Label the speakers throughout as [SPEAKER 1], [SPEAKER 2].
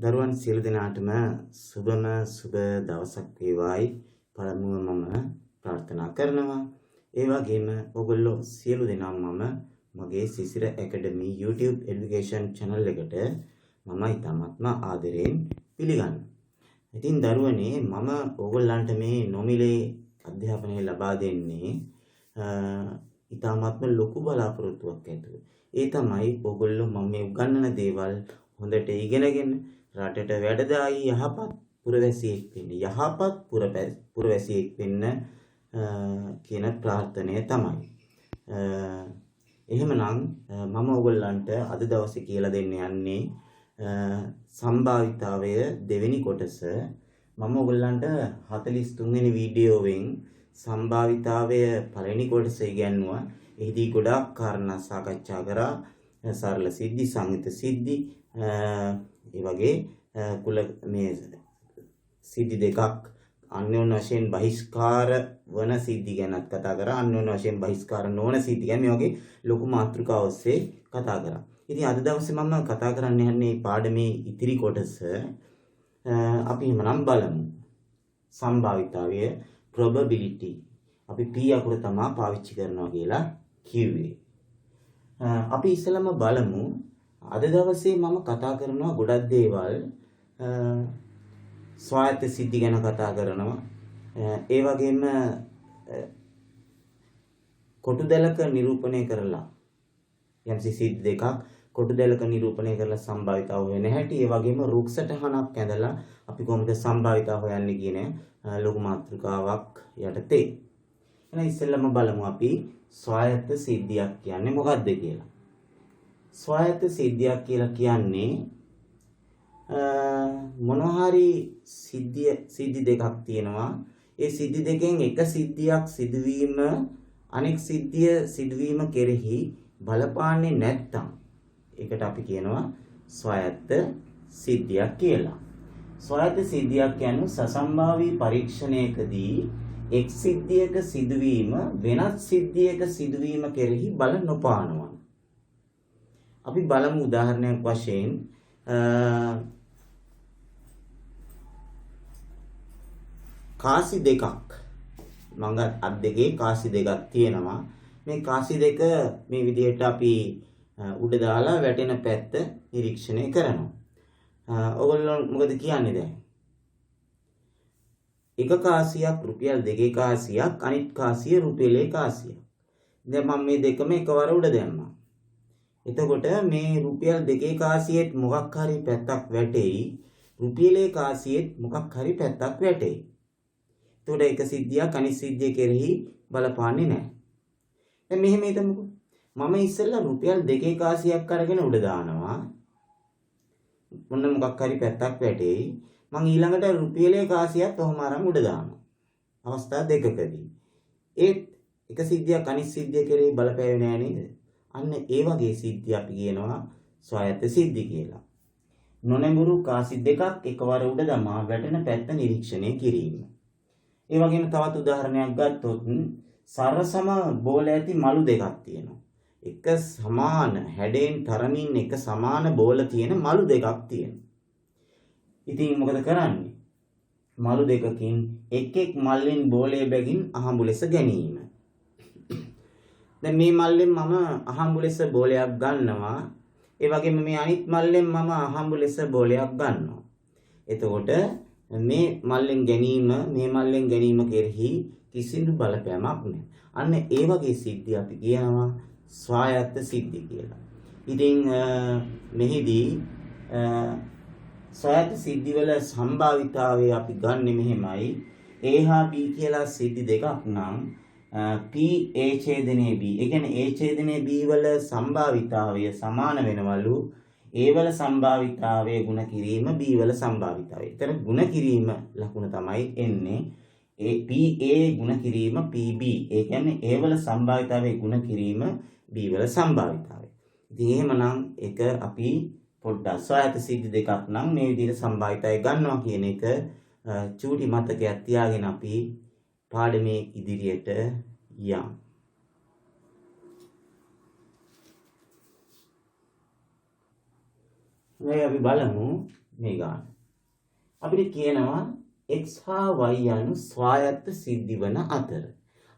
[SPEAKER 1] දරුවන් සියලු දෙනාටම සුබම සුබ දවසක් වේවායි පළමුව මම ප්‍රාර්ථනා කරනවා. ඒ වගේම ඔයගොල්ලෝ සියලු දෙනාම මම මගේ සිසිර ඇකඩමි YouTube education channel එකට මම ඉතාමත්ම ආදරයෙන් පිළිගන්නවා. ඉතින් දරුවනේ මම ඔයගොල්ලන්ට මේ නොමිලේ අධ්‍යාපනය ලබා දෙන්නේ ඉතාමත්ම ලොකු බලාපොරොත්තුවක් ඇතුව. ඒ තමයි ඔයගොල්ලෝ මම මේ උගන්වන දේවල් හොඳට ඉගෙනගෙන රටට වැඩදායි යහපත් පුරවැසියෙක් වෙන්න යහපත් පුරවැසියෙක් වෙන්න කියන ප්‍රාර්ථනය තමයි. එහෙමනම් මම ඔයගොල්ලන්ට අද දවසේ කියලා දෙන්න යන්නේ සම්භාවිතාවය දෙවෙනි කොටස. මම ඔයගොල්ලන්ට 43 වෙනි වීඩියෝවෙන් සම්භාවිතාවය පළවෙනි කොටස ඉගෙනුවා. එහිදී ගොඩාක් කාරණා සාකච්ඡා කරා. සරල සිද්ධි, සංහිත සිද්ධි, ඒ වගේ කුල මේ සිද්ධි දෙකක් අන්‍යෝන්‍ය වශයෙන් බහිස්කාර වන සිද්ධි ගැනත් කතා කරා. අන්‍යෝන්‍ය වශයෙන් බහිස්කාර නොවන සිද්ධි ගැන මේ වගේ ලොකු මාතෘකා ඔස්සේ කතා කරා. ඉතින් අද දවසේ මම කතා කරන්න යන්නේ පාඩමේ ඉතිරි කොටස. අපි එහෙමනම් බලමු. සම්භාවිතාවය probability. අපි P අකුර තමයි පාවිච්චි කරනවා කියලා කිව්වේ. අපි ඉස්සෙල්ලාම බලමු. අද දවසේ මම කතා කරනවා ගොඩක් දේවල් ස්වායත්ත සිද්ධි ගැන කතා කරනවා. ඒ වගේම කොටු දැලක නිරූපණය කරලා යම්සි සිද්ධි දෙකක් කොටු දැලක නිරූපණය කරලා සම්භාවිතාව හොයන හැටි, ඒ වගේම රුක් සටහනක් ඇඳලා අපි කොහොමද සම්භාවිතාව හොයන්නේ කියන ලොකු මාතෘකාවක් යටතේ. එහෙනම් ඉස්සෙල්ලාම බලමු අපි ස්වායත්ත සිද්ධියක් කියන්නේ මොකක්ද කියලා. ස්වායත්ත සිද්ධියක් කියලා කියන්නේ මොනවා හරි සිද්ධි දෙකක් තියෙනවා. ඒ සිද්ධි දෙකෙන් එක සිද්ධියක් සිදුවීම අනෙක් සිද්ධිය සිදුවීම කෙරෙහි බලපාන්නේ නැත්තම් ඒකට අපි කියනවා ස්වායත්ත සිද්ධියක් කියලා. ස්වායත්ත සිද්ධියක් කියන්නේ සසම්භාවී පරීක්ෂණයකදී එක් සිද්ධියක සිදුවීම වෙනත් සිද්ධියක සිදුවීම කෙරෙහි බල නොපානවා. අපි බලමු උදාහරණයක් වශයෙන් කාසි දෙකක් මඟ අත් දෙකේ කාසි දෙකක් තියෙනවා. මේ කාසි දෙක මේ විදිහට අපි උඩ දාලා වැටෙන පැත්ත නිරීක්ෂණය කරනවා. ඔයගොල්ලෝ මොකද කියන්නේ දැන්? එක කාසියක් රුපියල් 2 කාසියක්, අනිත් කාසිය රුපියල් 1 කාසියක්. දැන් මම මේ දෙකම එකවර උඩ දැම්මා. එතකොට මේ රුපියල් 2 කාසියෙත් මොකක් හරි පැත්තක් වැටෙයි, රුපියල් 1 කාසියෙත් මොකක් හරි පැත්තක් වැටෙයි. එතකොට එක සිද්ධියක් අනිත් සිද්ධිය කෙරෙහි බලපාන්නේ නැහැ. දැන් මෙහෙම හිතමුකෝ. මම ඉස්සෙල්ලා රුපියල් 2 කාසියක් අරගෙන උඩ දානවා. මොන මොකක් හරි පැත්තක් වැටෙයි. මං ඊළඟට රුපියල් 1 කාසියක් ඔහොම අරන් උඩ දානවා. අවස්ථා දෙකකදී. ඒත් එක සිද්ධියක් අනිත් සිද්ධිය කෙරෙහි බලපෑවේ නැහැ නේද? අන්න ඒ වගේ සිද්ධි අපි කියනවා ස්වායත්ත සිද්ධි කියලා. නොනැඹුරු කාසි දෙකක් එකවර උඩ දමා වැටෙන පැත්ත නිරීක්ෂණය කිරීම. ඒ වගේම තවත් උදාහරණයක් ගත්තොත් සරසම බෝල ඇති මලු දෙකක් තියෙනවා. එක සමාන හැඩයෙන් තරමින් එක සමාන බෝල තියෙන මලු දෙකක් තියෙනවා. ඉතින් මොකද කරන්නේ? මලු දෙකකින් එක් මල්ලෙන් බෝලය බැගින් අහඹු ලෙස ගැනීම. දැන් මේ මල්ලෙන් මම අහඹු ලෙස බෝලයක් ගන්නවා. ඒ වගේම මේ අනිත් මල්ලෙන් මම අහඹු ලෙස බෝලයක් ගන්නවා. එතකොට මේ මල්ලෙන් ගැනීම මේ මල්ලෙන් ගැනීම කෙරෙහි කිසිදු බලපෑමක් නැහැ. අන්න ඒ වගේ සිද්ධි අපි කියනවා ස්වායත්ත සිද්ධි කියලා. ඉතින් මෙහිදී ස්වායත්ත සිද්ධිවල සම්භාවිතාවය අපි ගන්නෙ මෙහෙමයි. A හා B කියලා සිද්ධි දෙකක් නම් P A ඡේදනයේ B. ඒ කියන්නේ A ඡේදනයේ B වල සම්භාවිතාවය සමාන වෙනවලු A වල සම්භාවිතාවය ගුණ කිරීම B වල සම්භාවිතාවය. ඒතර ගුණ කිරීම ලකුණ තමයි එන්නේ PA ගුණ කිරීම PB. ඒ කියන්නේ A වල සම්භාවිතාවය ගුණ කිරීම B වල සම්භාවිතාවය. ඉතින් එහෙමනම් එක අපි පොඩ්ඩක් ස්වායත්ත සිද්ධි දෙකක් නම් මේ විදිහට සම්භාවිතාවය ගන්නවා කියන එක චූටි මතකයක් තියාගෙන අපි පාඩමේ ඉදිරියට යමු. දැන් අපි බලමු මේ ගාන. අපිට කියනවා x හා y යනු ස්වායත්ත සිද්ධි වන අතර.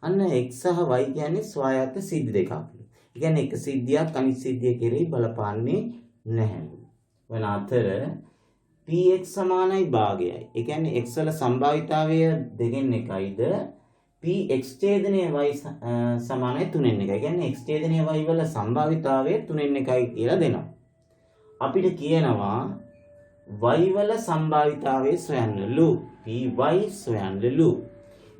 [SPEAKER 1] අන්න x සහ y කියන්නේ ස්වායත්ත සිද්ධි දෙකක්. ඒ කියන්නේ එක සිද්ධියක් අනිත් සිද්ධිය කෙරෙහි බලපාන්නේ නැහැ. වන අතර px සමානයි භාගයයි. ඒ කියන්නේ x වල සම්භාවිතාවය දෙකෙන් එකයිද px ඡේදනය y සමානයි 3න් එකයි. ඒ කියන්නේ x ඡේදනය y වල සම්භාවිතාවය 3න් එකයි කියලා දෙනවා. අපිට කියනවා y වල සම්භාවිතාවය සොයන්නලු. py සොයන්නලු.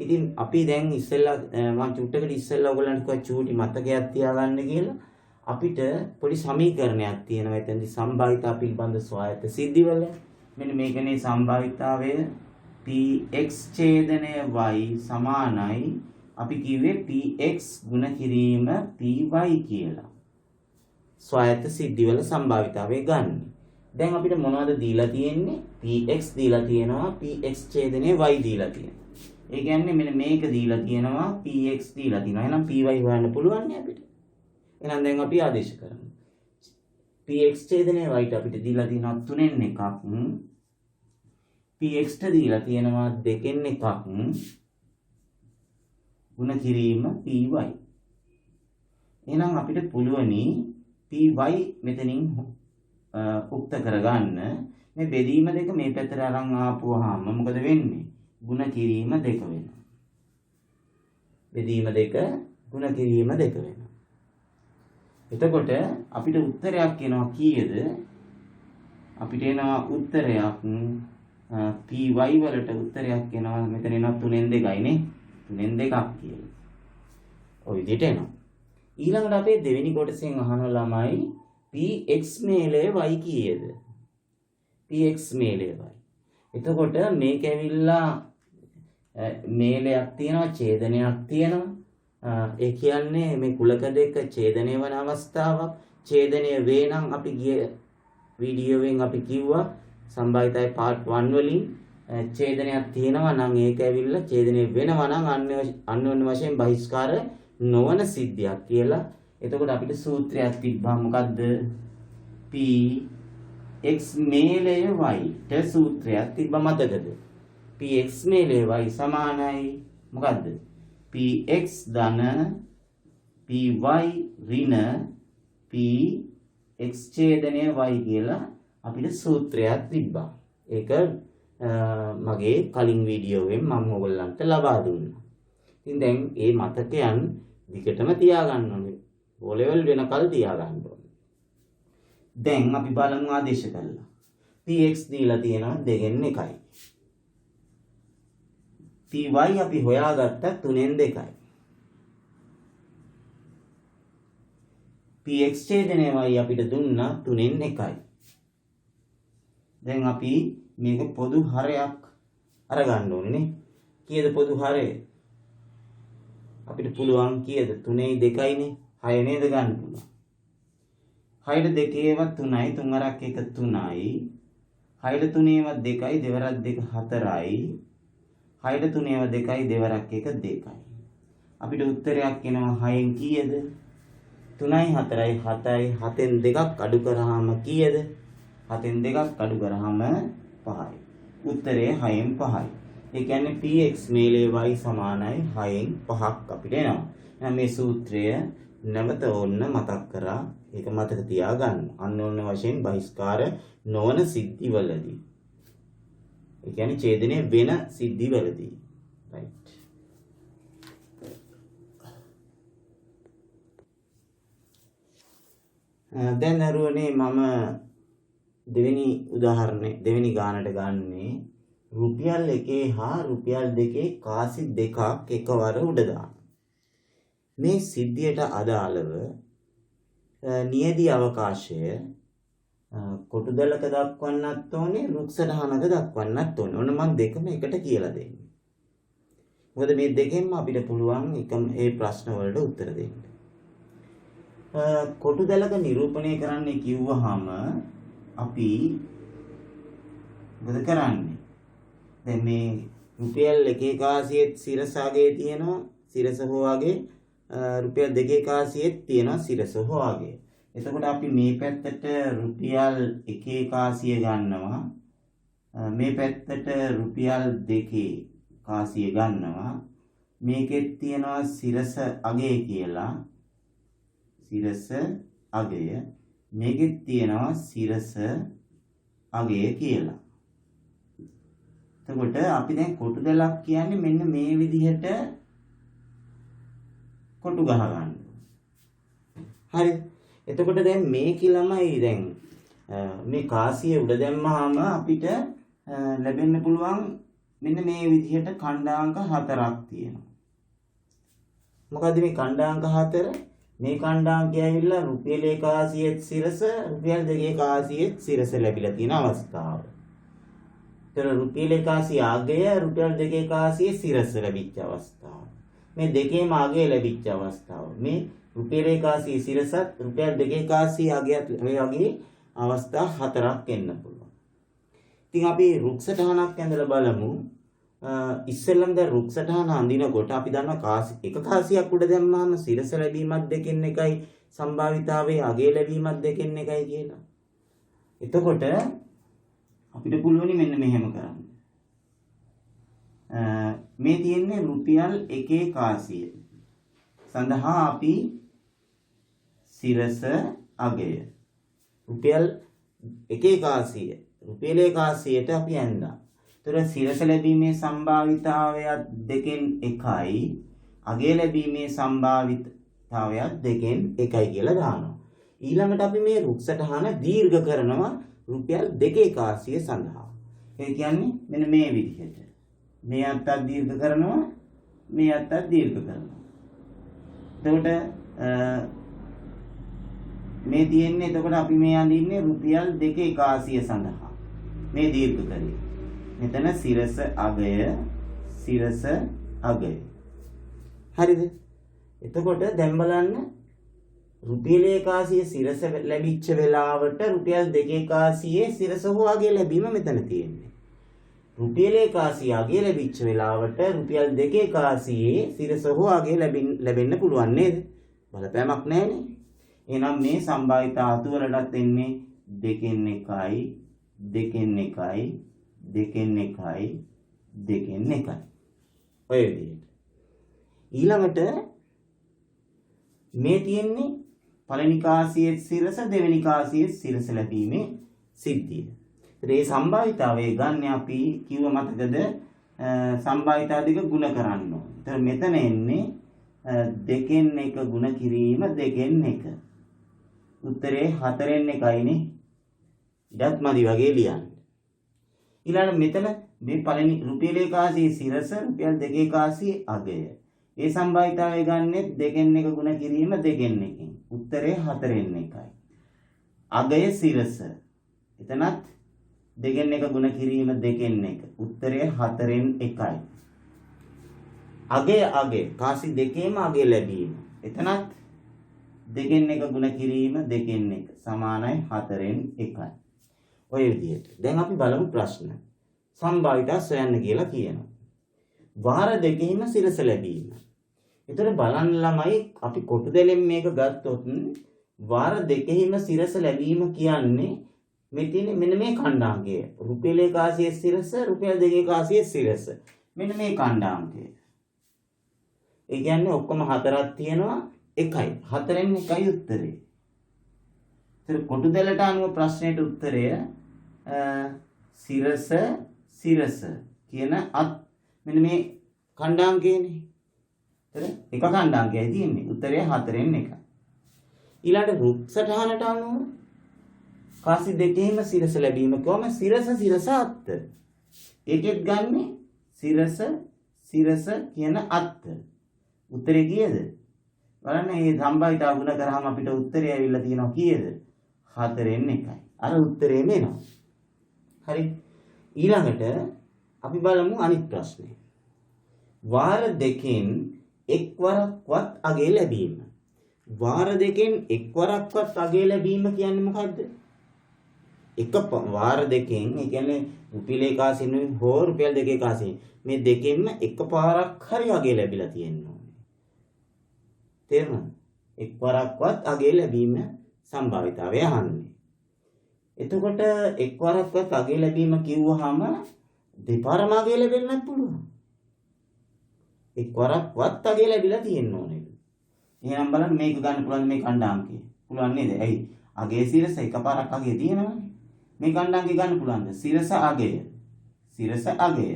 [SPEAKER 1] ඉතින් අපි දැන් ඉස්සෙල්ලා මම චුට්ටකට ඉස්සෙල්ලා ඔයගලන්ට කිව්වා චූටි මතකයක් තියාගන්න කියලා. අපිට පොඩි සමීකරණයක් තියෙනවා එතනදි සම්භාවිතාව පිළිබඳ ස්වායත්ත සිද්ධිවල. මෙන්න මේකනේ සම්භාවිතාවය px ඡේදනය y සමානයි අපි කිව්වේ px ගුණ කිරීම py කියලා. ස්වායත්ත සිද්ධිවල සම්භාවිතාවය ගන්න. දැන් අපිට මොනවද දීලා තියෙන්නේ? px දීලා තියෙනවා, px ඡේදනය y දීලා තියෙනවා. ඒ කියන්නේ මෙන්න මේක දීලා තියෙනවා, px දීලා තියෙනවා. එහෙනම් py හොයන්න පුළුවන් නේ අපිට. එහෙනම් දැන් අපි ආදේශ කරමු. px ඡේදනය y ට අපිට දීලා තියෙනවා 3න් එකක්. px ට දීලා තියෙනවා 2න් එකක්. ගුණ කිරීම py. එහෙනම් අපිට පුළුවනි py මෙතනින් උක්ත කරගන්න. මේ බෙදීම දෙක මේ පැත්තට අරන් ආපුවාම මොකද වෙන්නේ? ගුණ කිරීම දෙක වෙනවා. බෙදීම දෙක ගුණ කිරීම දෙක වෙනවා. එතකොට අපිට උත්තරයක් එනවා කීයද? අපිට එනවා උත්තරයක් py වලට උත්තරයක් එනවා මෙතන එනවා 3න් 2යි නේ. 3න් 2ක් කියලා. ඔය විදිහට එනවා. ඊළඟට අපේ දෙවෙනි කොටසෙන් අහන ළමයි px මේලය y කීයද? px මේලය y. එතකොට මේක ඇවිල්ලා මේලයක් තියෙනවා, ඡේදනයක් තියෙනවා. ඒ කියන්නේ මේ කුලක දෙක ඡේදනය වන අවස්ථාවක්. ඡේදනය වේ නම් අපි ගිය වීඩියෝවෙන් අපි කිව්වා සම්භාවිතයි part 1 වලින් ඡේදනයක් තියෙනවා නම් ඒක ඇවිල්ලා ඡේදනය වෙනවා නම් අන්‍යෝන්‍ය වශයෙන් බහිස්කාර නොවන සිද්ධියක් කියලා. එතකොට අපිට සූත්‍රයක් තිබ්බා මොකද්ද? px මේලය y ට සූත්‍රයක් තිබ්බා මතකද? px මේලය y සමානයි මොකද්ද? px ධන py ඍණ px ඡේදනය y කියලා අපිට සූත්‍රයක් තිබ්බා. ඒක මගේ කලින් වීඩියෝවෙන් මම ඔයගොල්ලන්ට ලබා දුන්නා. ඉතින් දැන් මේ මතකයන් විකටම තියාගන්න ඕනේ. O level වෙනකල් තියාගන්න ඕනේ. දැන් අපි බලමු ආදේශ කරලා. px දීලා තියෙනවා 2න් 1යි. py අපි හොයාගත්තා 3න් 2යි. px ඡේදනය y අපිට දුන්නා 3න් 1යි. දැන් අපි මේක පොදු හරයක් අරගන්න ඕනේ නේ. කීයද පොදු හරය? අපිට පුළුවන් කීයද? 3යි 2යිනේ. 6 නේද ගන්න පුළුවන්. 6ට 2ේවත් 3යි, 3 අරක් 1 3යි. 6ට 3ේවත් 2යි, දෙවරක් 2 4යි. 6ට 3ේවත් 2යි, දෙවරක් 1 2යි. අපිට උත්තරයක් එනවා 6න් කීයද? 3යි 4යි 7යි. 7න් 2ක් අඩු කරාම කීයද? 7න් 2ක් අඩු කරාම 5යි. උත්තරේ 6න් 5යි. ඒ කියන්නේ px මේලය y සමානයි 6න් 5ක් අපිට එනවා. එහෙනම් මේ සූත්‍රය නැවත ඕන්න මතක් කරා. ඒක මතක තියාගන්න. අන්‍යෝන්‍ය වශයෙන් බහිස්කාර නොවන සිද්ධිවලදී. ඒ කියන්නේ ඡේදනය වෙන සිද්ධිවලදී. right. දැන් දරුවනේ මම දෙවෙනි උදාහරණය දෙවෙනි ගානට ගන්නේ රුපියල් 1 හා රුපියල් 2 කාසි දෙකක් එකවර උඩ දාන. මේ සිද්ධියට අදාළව නියදී අවකාශය කොටුදලක දක්වන්නත් ඕනේ, රුක්සටහනක දක්වන්නත් ඕනේ. ඔන්න මම දෙකම එකට කියලා දෙන්නේ. මොකද මේ දෙකෙන්ම අපිට පුළුවන් එකම ඒ ප්‍රශ්න වලට උත්තර දෙන්න. කොටුදලක නිරූපණය කරන්න කිව්වහම අපි මොකද කරන්නේ? දැන් මේ රුපියල් 1 කාසියෙත් සිරසාගේ තියෙනවා, සිරස හොවාගේ රුපියල් 2 කාසියෙත් තියෙනවා සිරස හොවාගේ. එතකොට අපි මේ පැත්තට රුපියල් 1,100 ගන්නවා. මේ පැත්තට රුපියල් 2,100 ගන්නවා. මේකෙත් තියෙනවා සිරස අගය කියලා. සිරස අගය. මේකෙත් තියෙනවා සිරස අගය කියලා. එතකොට අපි දැන් කොටු දෙලක් කියන්නේ මෙන්න මේ විදිහට කොටු ගහ ගන්න. හරි. එතකොට දැන් මේකේ ළමයි දැන් මේ කාසිය උඩ දැම්මහම අපිට ලැබෙන්න පුළුවන් මෙන්න මේ විදිහට ඛණ්ඩාංක 4ක් තියෙනවා. මොකද්ද මේ ඛණ්ඩාංක 4? මේ ඛණ්ඩාංකය ඇවිල්ලා රුපියල් 1,100 සිරස රුපියල් 2,100 සිරස ලැබිලා තියෙන අවස්ථාව. ඒතර රුපියල් 1,100 අගය රුපියල් 2,100 සිරස ලැබිච්ච අවස්ථාව. මේ දෙකේම අගය ලැබිච්ච අවස්ථාව. මේ රුපියල් 1,100 සිරසත් රුපියල් 2,100 අගයත් වගේ අවස්ථා 4ක් එන්න පුළුවන්. ඉතින් අපි රුක් සටහනක් ඇඳලා බලමු. ඉස්සෙල්ලම දැන් රුක් සටහන අඳිනකොට අපි දන්නවා එක කාසියක් උඩ දැම්මම සිරස ලැබීමත් දෙකෙන් එකයි සම්භාවිතාවයේ අගය ලැබීමත් දෙකෙන් එකයි කියලා. එතකොට අපිට පුළුවනි මෙන්න මෙහෙම කරන්න. මේ තියෙන්නේ රුපියල් 1,100 සඳහා අපි සිරස අගය රුපියල් 1,100 රුපියල් 1,100ට අපි ඇඳා. ඒතර සිරස ලැබීමේ සම්භාවිතාවයත් දෙකෙන් එකයි අගය ලැබීමේ සම්භාවිතාවයත් දෙකෙන් එකයි කියලා දානවා. ඊළඟට අපි මේ රුක් සටහන දීර්ඝ කරනවා රුපියල් 2,100 සඳහා. ඒ කියන්නේ මෙන්න මේ විදිහට. මේ අත්තක් දීර්ඝ කරනවා මේ අත්තක් දීර්ඝ කරනවා. එතකොට මේ තියෙන්නේ එතකොට අපි මේ අඳින්නේ රුපියල් 2,100 සඳහා. මේ දීර්ඝ කරේ. මෙතන සිරස අගය හරිද? එතකොට දැන් බලන්න රුපියල් 1,100 සිරස ලැබිච්ච වෙලාවට රුපියල් 2,100 සිරස හෝ අගය ලැබීම මෙතන තියෙන්නේ. රුපියල් 1,100 අගය ලැබිච්ච වෙලාවට රුපියල් 2,100 සිරස හෝ අගය ලැබෙන්න පුළුවන් නේද? බලපෑමක් නැහැනේ. එහෙනම් මේ සම්භාවිත ධාතු වලටත් එන්නේ දෙකෙන් එකයි ඔය විදිහට. ඊළඟට මේ තියෙන්නේ පළවෙනි කාසියේ සිරස දෙවෙනි කාසියේ සිරස ලැබීමේ සිද්ධිය. ඒ සම්භාවිතාවය ගන්න අපි කිව්ව මතකද සම්භාවිතා දෙක ගුණ කරන්න ඕනේ. ඒතර මෙතන එන්නේ දෙකෙන් එක ගුණ කිරීම දෙකෙන් එක. උත්තරේ 4න් එකයිනේ. ඉඩත් මදි වගේ ලියන්න. ඊළඟ මෙතන මේ පළවෙනි රුපියල් 1,100 සිරස රුපියල් 2,100 අගය. ඒ සම්භාවිතාවය ගන්නෙ දෙකෙන් එක ගුණ කිරීම දෙකෙන් එකෙන්. උත්තරේ 4න් එකයි. අගය සිරස. එතනත් දෙකෙන් එක ගුණ කිරීම දෙකෙන් එක. උත්තරේ 4න් එකයි. අගය කාසි දෙකේම අගය ලැබීම. එතනත් දෙකෙන් එක ගුණ කිරීම දෙකෙන් එක සමානයි 4න් එකයි. ඔය විදිහට. දැන් අපි බලමු ප්‍රශ්න. සම්භාවිතා සොයන්න කියලා කියනවා. වාර දෙකෙහිම සිරස ලැබීම. ඒතර බලන්න ළමයි අපි කොටු දෙලෙන් මේක ගත්තොත් වාර දෙකෙහිම සිරස ලැබීම කියන්නේ මෙතන මෙන්න මේ ඛණ්ඩාංකය. රුපියල් 1,100 සිරස රුපියල් 2,100 සිරස. මෙන්න මේ ඛණ්ඩාංකය. ඒ කියන්නේ ඔක්කොම 4ක් තියෙනවා එකයි. 4න් එකයි උත්තරේ. ඒතර කොටු දෙලට අනුව ප්‍රශ්නෙට උත්තරය සිරස කියන මෙන්න මේ ඛණ්ඩාංකයනේ. ඒතර එක ඛණ්ඩාංකයයි තියෙන්නේ. උත්තරය 4න් එකයි. ඊළඟ රුක් සටහනට අනුව කාසි දෙකේම සිරස ලැබීම කොහොම සිරස අත්ත. ඒකෙත් ගන්නෙ සිරස කියන අත්ත. උත්තරේ කීයද? බලන්න මේ සම්භාවිතාව ගුණ කරාම අපිට උත්තරය ඇවිල්ලා තියෙනවා කීයද? 4න් එකයි. අර උත්තරේම එනවා. හරි. ඊළඟට අපි බලමු අනිත් ප්‍රශ්නේ. වාර දෙකෙන් එක්වරක්වත් අගය ලැබීම. වාර දෙකෙන් එක්වරක්වත් අගය ලැබීම කියන්නේ මොකද්ද? වාර දෙකෙන් ඒ කියන්නේ රුපියල් 1,100 හෝ රුපියල් 2,100 මේ දෙකෙන්ම එකපාරක් හරි අගය ලැබිලා තියෙනවා. තේරුණාද? එක්වරක්වත් අගය ලැබීම සම්භාවිතාවය අහන්නේ. එතකොට එක්වරක්වත් අගය ලැබීම කිව්වහම දෙපාරම අගය ලැබෙන්නත් පුළුවන්. එක්වරක්වත් අගය ලැබිලා තියෙන්න ඕනේ. එහෙනම් බලන්න මේක ගන්න පුළුවන් මේ ඛණ්ඩාංකය. පුළුවන් නේද? ඇයි? අගය සිරස එකපාරක් අගය තියෙනවනේ. මේ ඛණ්ඩාංකය ගන්න පුළුවන්ද? සිරස අගය. සිරස අගය.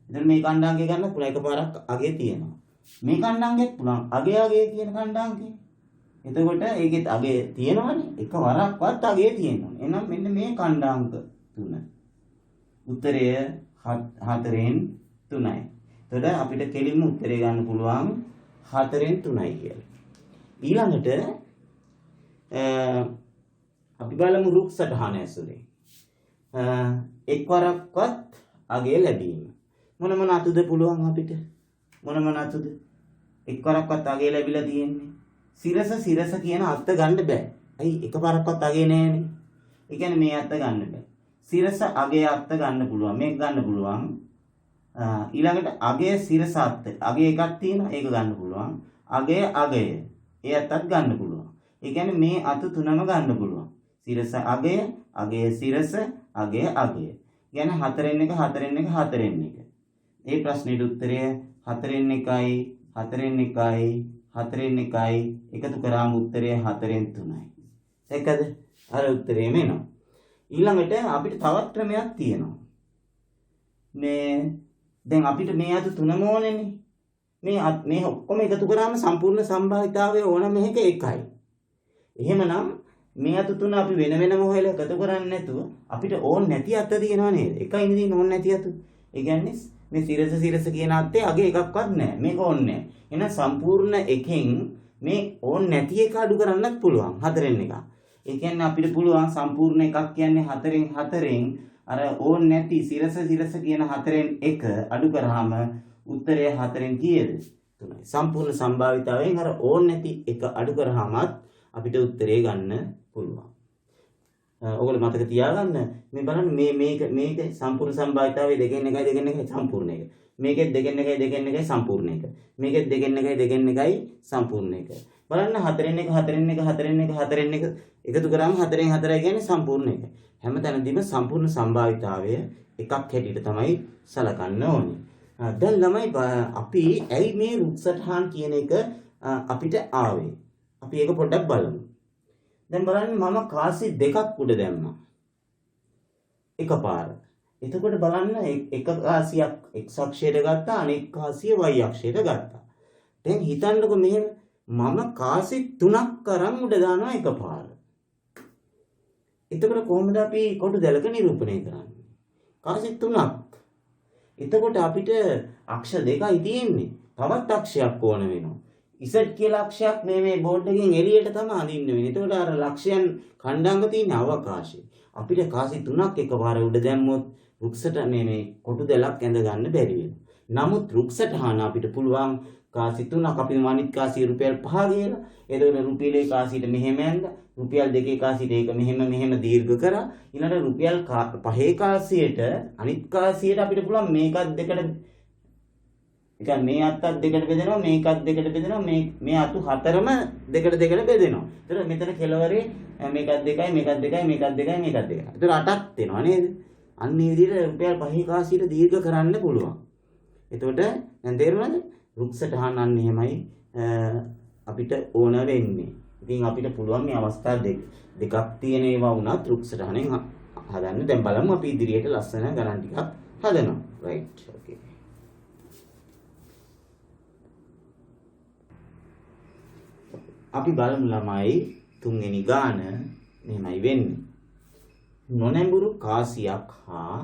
[SPEAKER 1] එතන මේ ඛණ්ඩාංකය ගන්න පුළුවන් එකපාරක් අගය තියෙනවා. මේ ඛණ්ඩාංකයත් පුළුවන් අගය කියන ඛණ්ඩාංකය. එතකොට ඒකෙත් අගය තියෙනවනේ. එකවරක්වත් අගය තියෙනවනේ. එහෙනම් මෙන්න මේ ඛණ්ඩාංක 3. උත්තරය 4න් 3යි. එතකොට අපිට කෙලින්ම උත්තරය ගන්න පුළුවන් 4න් 3යි කියලා. ඊළඟට අපි බලමු රුක් සටහන ඇසුරේ. එක්වරක්වත් අගය ලැබීම. මොන අතුද පුළුවන් අපිට? මොන අතුද? එක්වරක්වත් අගය ලැබිලා තියෙන්නේ. සිරස කියන අත්ත ගන්න බෑ. ඇයි? එකපාරක්වත් අගය නෑනේ. ඒ කියන්නේ මේ අත්ත ගන්න බෑ. සිරස අගය අත්ත ගන්න පුළුවන්. මේක ගන්න පුළුවන්. ඊළඟට අගය සිරස අත්ත. අගය එකක් තියෙනවා. ඒක ගන්න පුළුවන්. අගය. ඒ අත්තත් ගන්න පුළුවන්. ඒ කියන්නේ මේ අත තුනම ගන්න පුළුවන්. සිරස අගය, අගය සිරස, අගය. කියන්නේ 4න් 1 4න් 1 4න් 1. මේ ප්‍රශ්නෙට උත්තරය 4න් 1යි 4න් 1යි 4න් 1යි එකතු කරාම උත්තරය 4න් 3යි. ඒකද? අර උත්තරේම එනවා. ඊළඟට අපිට තවත් ක්‍රමයක් තියෙනවා. දැන් අපිට මේ අත තුනම ඕනේනේ. මේ ඔක්කොම එකතු කරාම සම්පූර්ණ සම්භාවිතාවය ඕන මේක එකයි. එහෙමනම් මේ අත තුන අපි වෙන වෙනම හොයලා එකතු කරන්නේ නැතුව අපිට ඕන නැති අත තියෙනවා නේද? එකයි නෙදී ඕන නැති අත. ඒ කියන්නේ මේ සිරස කියන අත්තේ අගේ එකක්වත් නැහැ. මේක ඕනේ නැහැ. එහෙනම් සම්පූර්ණ එකෙන් මේ ඕන නැති එක අඩු කරන්නත් පුළුවන් 4න් 1. ඒ කියන්නේ අපිට පුළුවන් සම්පූර්ණ එකක් කියන්නේ 4න් අර ඕන නැති සිරස කියන 4න් 1 අඩු කරාම උත්තරය 4න් කීයද? 3යි. සම්පූර්ණ සම්භාවිතාවයෙන් අර ඕන නැති එක අඩු කරාමත් අපිට උත්තරේ ගන්න පුළුවන්. ඔයගොල්ලෝ මතක තියාගන්න මේ බලන්න මේක සම්පූර්ණ සම්භාවිතාවයේ 2න් 1යි සම්පූර්ණ එක. මේකෙත් 2න් 1යි සම්පූර්ණ එක. මේකෙත් 2න් 1යි සම්පූර්ණ එක. බලන්න 4න් 1 එකතු කරාම 4න් 4යි කියන්නේ සම්පූර්ණ එක. හැමතැනදීම සම්පූර්ණ සම්භාවිතාවය එකක් හැටියට තමයි සලකන්න ඕනේ. දැන් ළමයි අපි ඇයි මේ රුක් සටහන් කියන එක අපිට ආවේ? අපි ඒක පොඩ්ඩක් බලමු. දැන් බලන්න මම කාසි දෙකක් උඩ දැම්මා. එකපාර. එතකොට බලන්න එක කාසියක් x අක්ෂයට ගත්තා අනෙක් කාසිය y අක්ෂයට ගත්තා. දැන් හිතන්නකො මෙහෙම මම කාසි 3ක් අරන් උඩ දානවා එකපාර. එතකොට කොහොමද අපි කොටු දැලක නිරූපණය කරන්නේ? කාසි 3ක්. එතකොට අපිට අක්ෂ දෙකයි තියෙන්නේ. තවත් අක්ෂයක් ඕන වෙනවා. Z කියලා අක්ෂයක් මේ බෝඩ් එකෙන් එළියට තමයි අඳින්න වෙන්නේ. එතකොට අර ලක්ෂයන් ඛණ්ඩාංග තියෙන අවකාශය. අපිට කාසි 3ක් එකපාර උඩ දැම්මොත් රුක්සට මේ කොටු දෙලක් ඇඳ ගන්න බැරි වෙනවා. නමුත් රුක්සටහන අපිට පුළුවන් කාසි 3ක් අපි අනිත් කාසිය රුපියල් 5 කියලා. එතකොට රුපියල් 1 කාසියට මෙහෙම ඇඳ රුපියල් 2 කාසියට ඒක මෙහෙම දීර්ඝ කරා. ඊළඟට රුපියල් 5 කාසියට අනිත් කාසියට අපිට පුළුවන් මේකත් දෙකට එකන් මේ අත්තත් දෙකට බෙදෙනවා මේකත් දෙකට බෙදෙනවා මේ අතු හතරම දෙකට බෙදෙනවා. ඒතර මෙතන කෙලවරේ මේකත් 2යි මේකත් 2යි මේකත් 2යි මේකත් 2යි. ඒතර 8ක් වෙනවා නේද? අන්න මේ විදිහට රුපියල් 5 කාසියට දීර්ඝ කරන්න පුළුවන්. එතකොට දැන් තේරුණාද? රුක් සටහන් අන්න එහෙමයි අපිට ඕන වෙන්නේ. ඉතින් අපිට පුළුවන් මේ අවස්ථා දෙකක් තියෙන ඒවා වුණත් රුක් සටහනෙන් හදන්න. දැන් බලමු අපි ඉදිරියට ලස්සන ගණන් ටිකක් හදනවා. රයිට්. ඕකේ. අපි බලමු ළමයි තුන්වෙනි ගාන මෙහෙමයි වෙන්නේ. නොනැඹුරු කාසියක් හා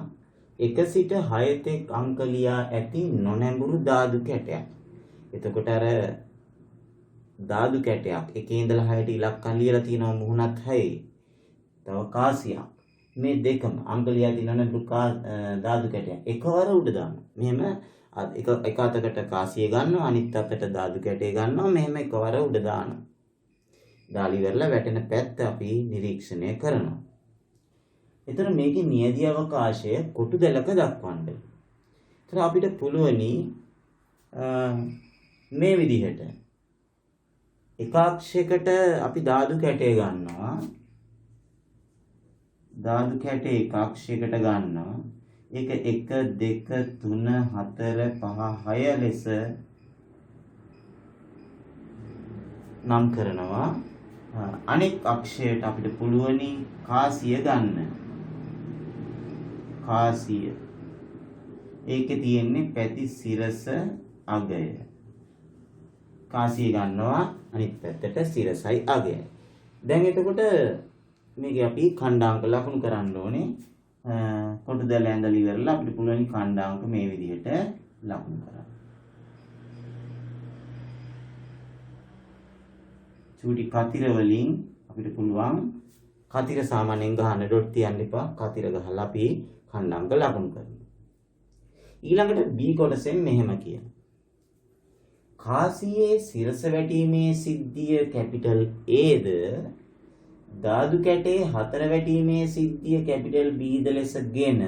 [SPEAKER 1] 1 සිට 6 තෙක් අංක ලියා ඇති නොනැඹුරු ධාතු කැටයක්. එතකොට අර ධාතු කැටයක් 1 ඉඳලා 6ට ඉලක්කම් ලියලා තියෙනවා මුහුණත් 6. තව කාසියක්. මේ දෙකම අංක ලියා තියෙන නොනැඹුරු ධාතු කැටයක් එකවර උඩ දානවා. මෙහෙම එක අතකට කාසිය ගන්නවා අනිත් අතට ධාතු කැටය ගන්නවා මෙහෙම එකවර උඩ දානවා. දාලි වෙරලා වැටෙන පැත්ත අපි නිරීක්ෂණය කරනවා. එතන මේකේ නියැදී අවකාශය කොටු දෙලක දක්වන්න. එතන අපිට පුළුවනි මේ විදිහට එක අක්ෂයකට අපි ධාතු කැටය ගන්නවා. ධාතු කැටය එක අක්ෂයකට ගන්නවා. ඒක 1 2 3 4 5 6 ලෙස නම් කරනවා. අනෙක් අක්ෂයට අපිට පුළුවනි කාසිය ගන්න. කාසිය. ඒකේ තියෙන්නේ පැති සිරස අගය. කාසිය ගන්නවා අනිත් පැත්තට සිරසයි අගයයි. දැන් එතකොට මේක අපි ඛණ්ඩාංක ලකුණු කරන්න ඕනේ. කොටු දැල ඇඳලා ඉවරලා අපිට පුළුවන් ඛණ්ඩාංක මේ විදිහට ලකුණු කරන්න. චූටි කතිර වලින් අපිට පුළුවන් කතිර සාමාන්‍යයෙන් ගහන ඩොට් තියන්න එපා. කතිර ගහලා අපි ඛණ්ඩාංක ලකුණු කරනවා. ඊළඟට B කොටසෙන් මෙහෙම කියනවා. කාසියේ සිරස වැටීමේ සිද්ධිය කැපිටල් Aද ධාතු කැටේ හතර වැටීමේ සිද්ධිය කැපිටල් Bද ලෙසගෙන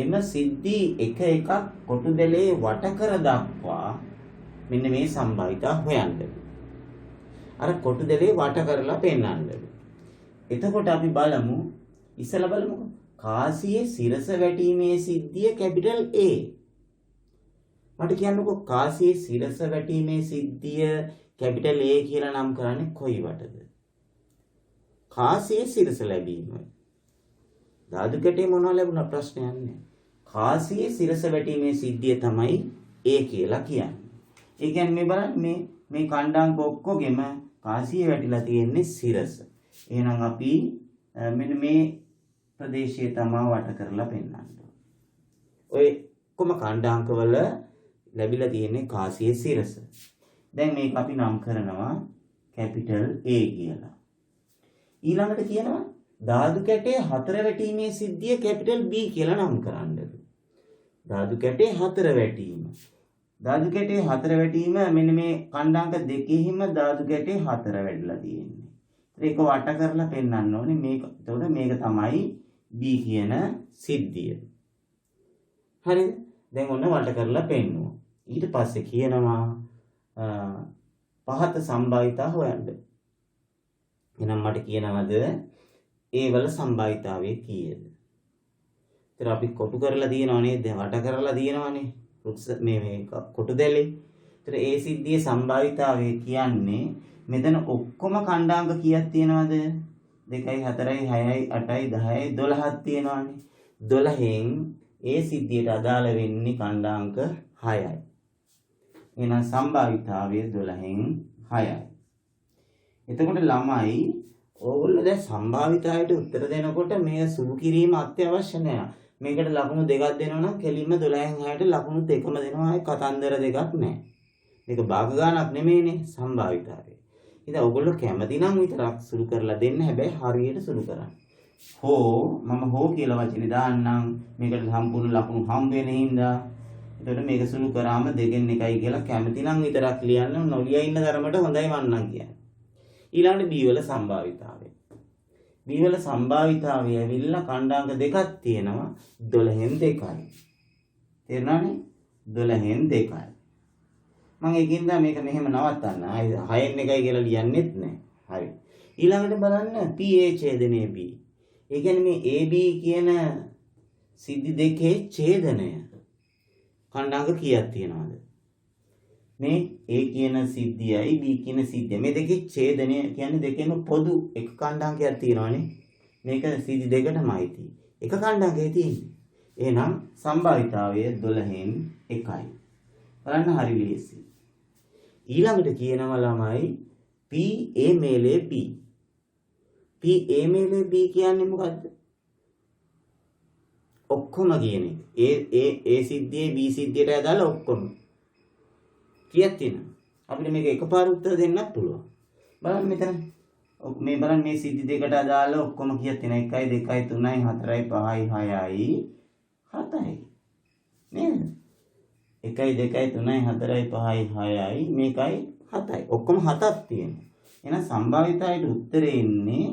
[SPEAKER 1] එම සිද්ධි එක එකක් කොටු දෙලේ වට කර දක්වා මෙන්න මේ සම්භාවිතා හොයන්න. අර කොටු දෙලේ වට කරලා පෙන්නන්න. එතකොට අපි බලමු ඉස්සලා බලමුකෝ. කාසියේ සිරස වැටීමේ සිද්ධිය කැපිටල් A. මට කියන්නකෝ කාසියේ සිරස වැටීමේ සිද්ධිය කැපිටල් A කියලා නම් කරන්නේ කොයි වටද? කාසියේ සිරස ලැබීම. ධාතු කැටේ මොනවා ලැබුණා ප්‍රශ්නයක් නැහැ. කාසියේ සිරස වැටීමේ සිද්ධිය තමයි A කියලා කියන්නේ. ඒ කියන්නේ මේ බලන්න මේ ඛණ්ඩාංක ඔක්කොගෙම කාසියේ වැටිලා තියෙන්නේ සිරස. එහෙනම් අපි මෙන්න මේ ප්‍රදේශයේ තමයි වට කරලා පෙන්නන්න. ඔය කොම ඛණ්ඩාංකවල ලැබිලා තියෙන්නේ කාසියේ සිරස. දැන් මේක අපි නම් කරනවා කැපිටල් A කියලා. ඊළඟට කියනවා ධාතු කැටේ හතර වැටීමේ සිද්ධිය කැපිටල් B කියලා නම් කරන්නද. ධාතු කැටේ හතර වැටීම. ධාතු කැටේ හතර වැටීම මෙන්න මේ ඛණ්ඩාංක දෙකෙහිම ධාතු කැටේ හතර වැටලා තියෙන්නේ. ඒක වට කරලා පෙන්නන්න ඕනේ මේක. එතකොට මේක තමයි B කියන සිද්ධිය. හරිද? දැන් ඔන්න වට කරලා පෙන්නුවා. ඊට පස්සේ කියනවා පහත සම්භාවිතා හොයන්න. එහෙනම් මට කියනවද A වල සම්භාවිතාවය කීයද? ඒතර අපි කොටු කරලා දිනනවා නේද? වට කරලා දිනවනේ. මේ කොටු දැලේ. ඒතර A සිද්ධියේ සම්භාවිතාවය කියන්නේ මෙතන ඔක්කොම ඛණ්ඩාංක කීයක් තියෙනවද? 2යි 4යි 6යි 8යි 10යි 12ක් තියෙනවානේ. 12න් A සිද්ධියට අදාළ වෙන්නේ ඛණ්ඩාංක 6යි. එහෙනම් සම්භාවිතාවය 12න් 6යි. එතකොට ළමයි ඕගොල්ලෝ දැන් සම්භාවිතාවයට උත්තර දෙනකොට මේ සුළු කිරීම අත්‍යවශ්‍ය නෑ. මේකට ලකුණු දෙකක් දෙනවා නම් කෙලින්ම 12න් 6ට ලකුණු දෙකම දෙනවා. ආයේ කතන්දර දෙකක් නෑ. මේක භාග ගානක් නෙමෙයිනේ සම්භාවිතාවය. ඉතින් ඕගොල්ලෝ කැමති නම් විතරක් සුළු කරලා දෙන්න. හැබැයි හරියට සුළු කරන්න. මම හෝ කියලා වචනේ දාන්නම්. මේකට සම්පූර්ණ ලකුණු හම් වෙන හින්දා. එතකොට මේක සුළු කරාම 2න් 1යි කියලා කැමති නම් විතරක් ලියන්න. නොලියා ඉන්න තරමට හොඳයි වන්නම් කියන්නේ. ඊළඟට B වල සම්භාවිතාවය. B වල සම්භාවිතාවය ඇවිල්ලා ඛණ්ඩාංක දෙකක් තියෙනවා 12න් 2යි. තේරුණානේ? 12න් 2යි. මම ඒකින්ද මේක මෙහෙම නවත්තන්න. 6න් 1යි කියලා ලියන්නෙත් නැහැ. හරි. ඊළඟට බලන්න PA ඡේදනයේ B. ඒ කියන්නේ මේ AB කියන සිද්ධි දෙකේ ඡේදනය ඛණ්ඩාංක කීයක් තියෙනවද? මේ A කියන සිද්ධියයි B කියන සිද්ධිය. මේ දෙකේ ඡේදනය කියන්නේ දෙකේම පොදු එක ඛණ්ඩාංකයක් තියෙනවානේ. මේක සිද්ධි දෙකටමයි තියෙන්නේ. එක ඛණ්ඩාංකයේ තියෙන්නේ. එහෙනම් සම්භාවිතාවය 12න් 1යි. බලන්න හරි ලේසි. ඊළඟට කියනවා ළමයි PA මේලේ B. PA මේලේ B කියන්නේ මොකද්ද? ඔක්කොම කියන එක. A සිද්ධියේ B සිද්ධියට අදාළ ඔක්කොම. කීයක් තියෙනවද? අපිට මේක එකපාර උත්තර දෙන්නත් පුළුවන්. බලන්න මෙතන. මේ බලන්න මේ සිද්ධි දෙකට අදාළ ඔක්කොම කීයක් තියෙනවද? 1යි 2යි 3යි 4යි 5යි 6යි 7යි. නේද? 1යි 2යි 3යි 4යි 5යි 6යි මේකයි 7යි. ඔක්කොම 7ක් තියෙනවා. එහෙනම් සම්භාවිතාවයට උත්තරේ එන්නේ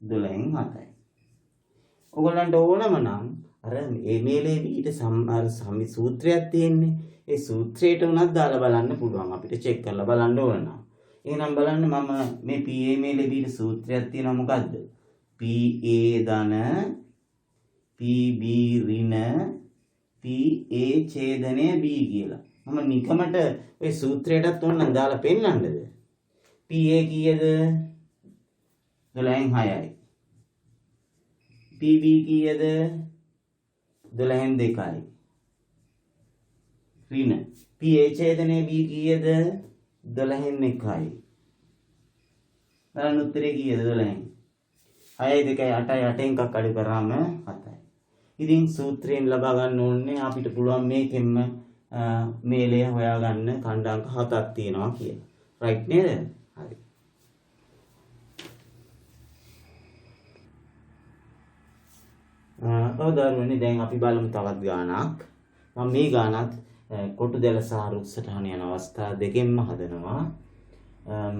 [SPEAKER 1] 12න් 7යි. ඔයගොල්ලන්ට ඕනම නම් අර මේලේ ඊට සම්මි සූත්‍රයක් තියෙන්නේ. ඒ සූත්‍රයට උනත් දාලා බලන්න පුළුවන්. අපිට චෙක් කරලා බලන්න ඕන නම්. එහෙනම් බලන්න මම මේ PA මේ ලැබීට සූත්‍රයක් තියෙනවා මොකද්ද? PA ධන PB ඍණ PA ඡේදනය B කියලා. මම නිකමට ඔය සූත්‍රයටත් ඕනනම් දාලා පෙන්නන්නද? PA කීයද? 12න් 6යි. PB කීයද? 12න් 2යි. ඍණ PA ඡේදනය B කීයද? 12න් 1යි. බලන්න උත්තරේ කීයද 12න්? 6යි 2යි 8යි 8න් එකක් අඩු කරාම 7යි. ඉතින් සූත්‍රයෙන් ලබා ගන්න ඕනේ අපිට පුළුවන් මේකෙන්ම මේලය හොයාගන්න ඛණ්ඩාංක 7ක් තියෙනවා කියලා. රයිට් නේද? හරි. ඔව් දැන් අපි බලමු තවත් ගානක්. මම මේ ගානත් කොටු දැල සහ රුක් සටහන යන අවස්ථා දෙකෙන්ම හදනවා.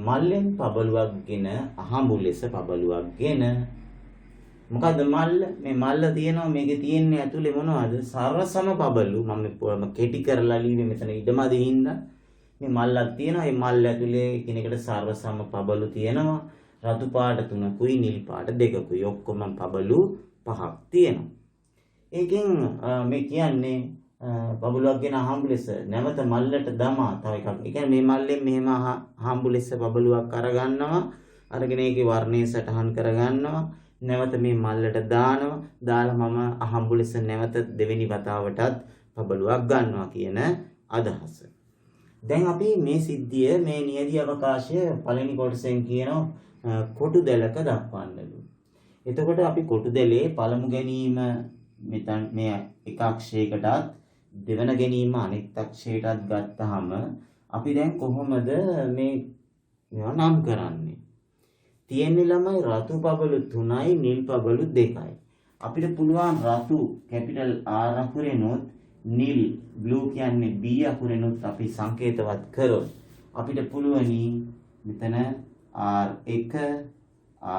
[SPEAKER 1] මල්ලෙන් පබළුවක්ගෙන අහඹු ලෙස පබළුවක්ගෙන මොකද්ද මල්ල? මේ මල්ල තියෙනවා මේකේ තියෙන්නේ ඇතුලේ මොනවද? සර්වසම පබළු. මම කෙටි කරලා ලියුවේ මෙතන ඉඩමදි හින්දා. මේ මල්ලක් තියෙනවා. මේ මල්ල ඇතුලේ කෙනෙකුට සර්වසම පබළු තියෙනවා. රතු පාට 3කුයි නිල් පාට 2කුයි. ඔක්කොම පබළු 5ක් තියෙනවා. ඒකෙන් මේ කියන්නේ පබළුවක් ගෙන අහඹු ලෙස නැවත මල්ලට දමා තව එකක්. ඒ කියන්නේ මේ මල්ලෙන් මෙහෙම අහඹු ලෙස පබළුවක් අරගන්නවා. අරගෙන ඒකේ වර්ණය සටහන් කරගන්නවා. නැවත මේ මල්ලට දානවා. දාලා මම අහඹු ලෙස නැවත දෙවෙනි වතාවටත් පබළුවක් ගන්නවා කියන අදහස. දැන් අපි මේ සිද්ධිය මේ නියදී අවකාශය පළවෙනි කොටසෙන් කියනවා කොටු දැලක දක්වන්නලු. එතකොට අපි කොටු දැලේ පළමු ගැනීම මෙතන මේ එක අක්ෂයකටත් දෙවන ගැනීම අනෙක් අක්ෂයටත් ගත්තාම අපි දැන් කොහොමද මේ නම් කරන්නේ? තියෙන්නේ ළමයි රතු පබළු 3යි නිල් පබළු 2යි. අපිට පුළුවන් රතු කැපිටල් R අකුරෙනොත් නිල් බ්ලූ කියන්නේ B අකුරෙනොත් අපි සංකේතවත් කරොත් අපිට පුළුවනි මෙතන R1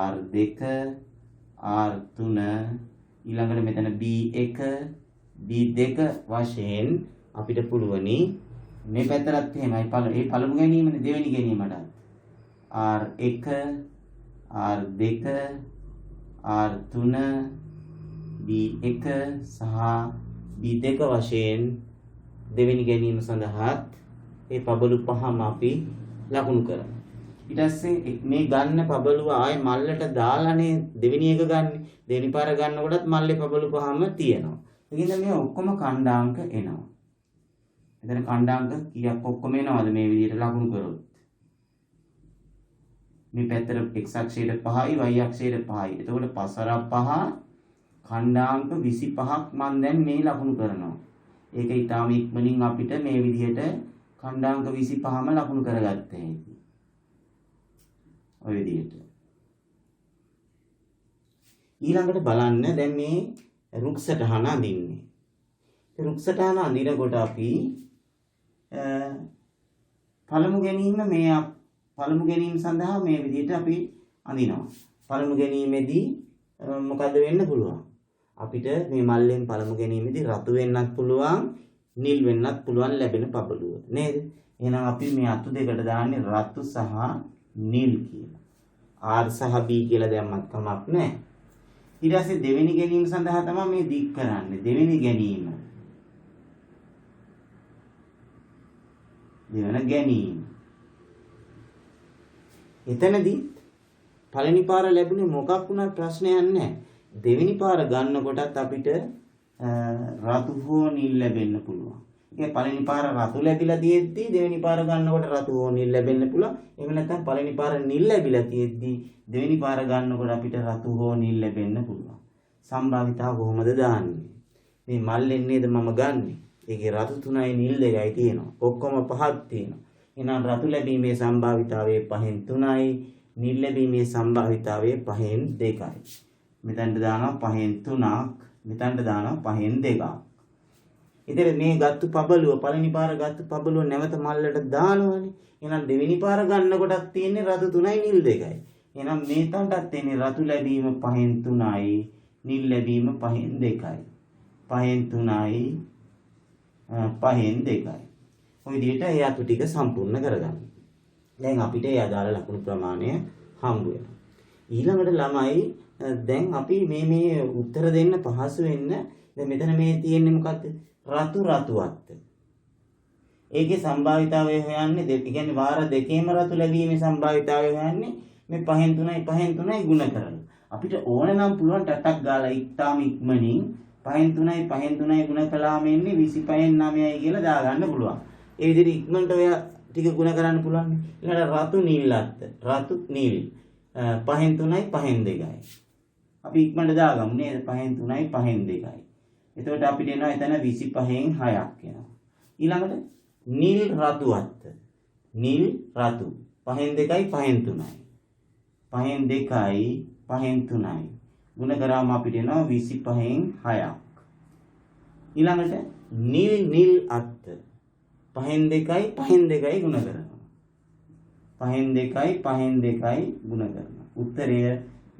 [SPEAKER 1] R2 R3 ඊළඟට මෙතන B1 B2 වශයෙන් අපිට පුළුවනි මේ පැත්තටත් එහෙමයි ඒ පළමු ගැනීමනේ දෙවෙනි ගැනීමට R1 R2 R3 B1 සහ B2 වශයෙන් දෙවෙනි ගැනීම සඳහා මේ පබළු පහම අපි ලකුණු කරමු. ඊට පස්සේ මේ ගන්න පබළුව ආයේ මල්ලට දාලානේ දෙවෙනි එක ගන්න. දෙවෙනි පාර ගන්නකොටත් මල්ලේ පබළු පහම තියෙනවා. ඒකෙන්ද මේ ඔක්කොම ඛණ්ඩාංක එනවා. එතන ඛණ්ඩාංක කීයක් ඔක්කොම එනවද මේ විදිහට ලකුණු කරොත්? මේ පැත්තට x අක්ෂයට 5යි y අක්ෂයට 5යි. එතකොට පසර 5 ඛණ්ඩාංක 25ක් මම දැන් මේ ලකුණු කරනවා. ඒක ඊටාම ඉක්මනින් අපිට මේ විදිහට ඛණ්ඩාංක 25ම ලකුණු කරගත්තා හැකි. ඔය විදිහට. ඊළඟට බලන්න දැන් මේ රුක් සටහන අඳින්නේ. ඒ රුක් සටහන අඳිනකොට අපි පළමු ගැනීම සඳහා මේ විදිහට අපි අඳිනවා. පළමු ගැනීමේදී මොකද වෙන්න පුළුවන්? අපිට මේ මල්ලෙන් පළමු ගැනීමේදී රතු වෙන්නත් පුළුවන්, නිල් වෙන්නත් පුළුවන් ලැබෙන පබළුව. නේද? එහෙනම් අපි මේ අතු දෙකට දාන්නේ රතු සහ නිල් කියලා. R සහ B කියලා දැම්මත් කමක් නැහැ. ඊට පස්සේ දෙවෙනි ගැනීම සඳහා තමයි මේ දික් කරන්නේ. දෙවෙනි ගැනීම. දෙවන ගැනීම. එතනදී පළවෙනි පාර ලැබුණේ මොකක් වුණත් ප්‍රශ්නයක් නැහැ. දෙවෙනි පාර ගන්නකොටත් අපිට රතු හෝ නිල් ලැබෙන්න පුළුවන්. ඒ පළවෙනි පාර රතු ලැබිලා තියෙද්දි දෙවෙනි පාර ගන්නකොට රතු හෝ නිල් ලැබෙන්න පුළුවන්. එහෙම නැත්නම් පළවෙනි පාර නිල් ලැබිලා තියෙද්දි දෙවෙනි පාර ගන්නකොට අපිට රතු හෝ නිල් ලැබෙන්න පුළුවන්. සම්භාවිතාව කොහොමද දාන්නේ? මේ මල්ලෙන් නේද මම ගන්නෙ. ඒකේ රතු 3යි නිල් 2යි තියෙනවා. ඔක්කොම පහක් තියෙනවා. එහෙනම් රතු ලැබීමේ සම්භාවිතාවය 5න් 3යි, නිල් ලැබීමේ සම්භාවිතාවය 5න් 2යි. මෙතනට දානවා 5න් 3ක්, මෙතනට දානවා 5න් 2ක්. ඉතින් මේ ගත්තු පබළුව පළවෙනි පාර ගත්තු පබළුව නැවත මල්ලට දානවනේ. එහෙනම් දෙවෙනි පාර ගන්නකොටත් තියෙන්නේ රතු 3යි නිල් 2යි. එහෙනම් මේ තැනටත් තියෙන්නේ රතු ලැබීම 5න් 3යි, නිල් ලැබීම 5න් 2යි. 5න් 3යි 5න් 2යි. ඔය විදිහට ඒ අතු ටික සම්පූර්ණ කරගන්න. දැන් අපිට ඒ අදාළ ලකුණු ප්‍රමාණය හම්බ වෙනවා. ඊළඟට ළමයි දැන් අපි මේ උත්තර දෙන්න පහසු වෙන්න දැන් මෙතන මේ තියෙන්නේ මොකද්ද? රතු රතුවත්. ඒකේ සම්භාවිතාවය හොයන්නේ ඒ කියන්නේ වාර දෙකේම රතු ලැබීමේ සම්භාවිතාවය හොයන්නේ මේ 5න් 3යි ගුණ කරලා. අපිට ඕන නම් පුළුවන් ටටක් ගාලා ඉක්තාම ඉක්මනින් 5න් 3යි ගුණ කළාම එන්නේ 25න් 9යි කියලා දාගන්න පුළුවන්. ඒ විදිහට ඉක්මනට ඔය ටික ගුණ කරන්න පුළුවන්. ඊළඟට රතු නිල්ලත්. රතු නිල් 5න් 3යි 5න් 2යි. අපි ඉක්මනට දාගමු නේද? 5න් 3යි 5න් 2යි. එතකොට අපිට එනවා එතන 25න් 6ක් එනවා. ඊළඟට නිල් රතුවත්. නිල් රතු 5න් 2යි 5න් 3යි. 5න් 2යි 5න් 3යි. ගුණ කරාම අපිට එනවා 25න් 6ක්. ඊළඟට නිල් අත් 5න් 2යි 5න් 2යි ගුණ කරනවා. 5න් 2යි 5න් 2යි ගුණ කරනවා. උත්තරය